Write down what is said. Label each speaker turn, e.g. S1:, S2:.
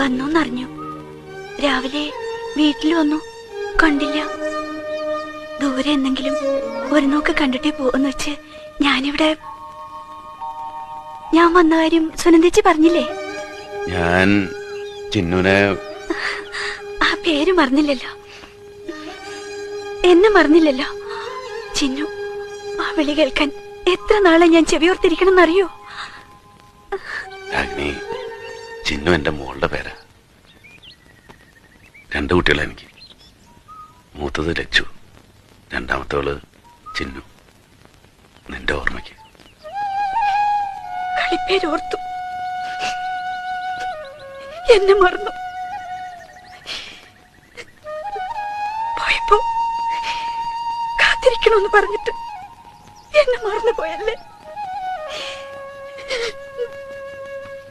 S1: വന്നോന്നറിഞ്ഞു. രാവിലെ വീട്ടിൽ വന്നു, കണ്ടില്ല. ദൂരെ എന്തെങ്കിലും ഒരു നോക്ക് കണ്ടിട്ടേ പോവെന്ന് വെച്ച് ഞാനിവിടെ. ഞാൻ വന്ന കാര്യം സുനന്ദേച്ചി പറഞ്ഞില്ലേ?
S2: ഞാൻ ചിന്നുനെ
S1: ആ പേര് മറന്നില്ലല്ലോ, എന്നെ മറന്നില്ലല്ലോ. ചിന്നു, ആ വിളി കേൾക്കാൻ എത്ര നാളെ ഞാൻ ചെവിയോർത്തിരിക്കണമെന്നറിയോ?
S2: രാഗിണി, ചിന്നു എന്റെ മോളുടെ പേരാ. 2 കുട്ടികളാ എനിക്ക്. മൂത്തത് ലച്ചു, രണ്ടാമത്തവള് ചിന്നു. നിന്റെ ഓർമ്മയ്ക്ക്
S1: കളിപ്പേരോർത്തു എന്നെ മറന്നു പോയപ്പോ കാത്തിരിക്കണമെന്ന് പറഞ്ഞിട്ട് എന്നെ മറന്നു പോയല്ലേ?